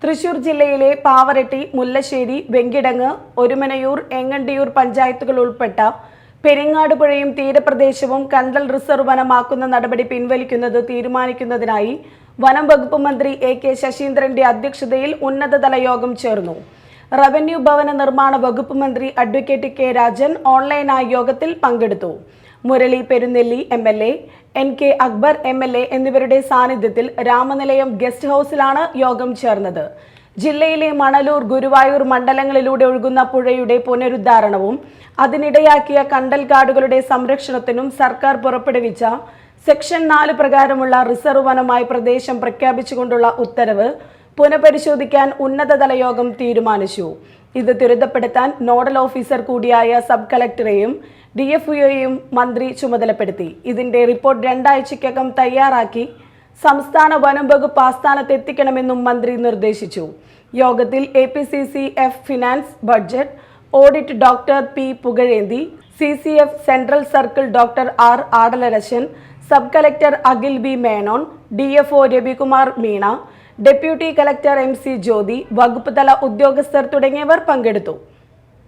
തൃശൂർ ജില്ലയിലെ പാവറട്ടി, മുല്ലശ്ശേരി, വെങ്കിടങ്ങ്, ഒരുമനയൂർ, എങ്ങണ്ടിയൂർ പഞ്ചായത്തുകൾ ഉൾപ്പെട്ട പെരിങ്ങാട് പുഴയും തീരപ്രദേശവും കണ്ടൽ റിസർവ് വനമാക്കുന്ന നടപടി പിൻവലിക്കുന്നത് തീരുമാനിക്കുന്നതിനായി വനം വകുപ്പ് മന്ത്രി എ.കെ. ശശീന്ദ്രന്റെ അധ്യക്ഷതയിൽ ഉന്നതതല യോഗം ചേർന്നു. റവന്യൂ ഭവന നിർമ്മാണ വകുപ്പ് മന്ത്രി അഡ്വക്കേറ്റ് കെ. രാജൻ ഓൺലൈനായി യോഗത്തിൽ പങ്കെടുത്തു. Murali Perunnelli MLA, N.K. Akbar MLA എന്നിവരുടെ സാന്നിധ്യത്തിൽ രാമനിലയം ഗസ്റ്റ് ഹൌസിലാണ് യോഗം ചേർന്നത്. ജില്ലയിലെ മണലൂർ, ഗുരുവായൂർ മണ്ഡലങ്ങളിലൂടെ ഒഴുകുന്ന പുഴയുടെ പുനരുദ്ധാരണവും അതിനിടയാക്കിയ കണ്ടൽക്കാടുകളുടെ സംരക്ഷണത്തിനും സർക്കാർ പുറപ്പെടുവിച്ച സെക്ഷൻ 4 പ്രകാരമുള്ള റിസർവ് വനമായി പ്രദേശം പ്രഖ്യാപിച്ചുകൊണ്ടുള്ള ഉത്തരവ് പുനഃപരിശോധിക്കാൻ ഉന്നതതല യോഗം തീരുമാനിച്ചു. ഇത് ത്വരിതപ്പെടുത്താൻ നോഡൽ ഓഫീസർ കൂടിയായ സബ് കളക്ടറെയും DFOയെയും മന്ത്രി ചുമതലപ്പെടുത്തി. ഇതിന്റെ റിപ്പോർട്ട് 2 ആഴ്ചയ്ക്കകം തയ്യാറാക്കി സംസ്ഥാന വനം വകുപ്പ് ആസ്ഥാനത്തെത്തിക്കണമെന്നും മന്ത്രി നിർദ്ദേശിച്ചു. യോഗത്തിൽ APCCF finance, budget, audit doctor P. Pugazhenthi, CCF central circle doctor R. Adalarasan, sub collector Akhil B. Menon, DFO Ravikumar Meena, deputy collector MC. Jyothi, വകുപ്പ് തല ഉദ്യോഗസ്ഥർ തുടങ്ങിയവർ പങ്കെടുത്തു.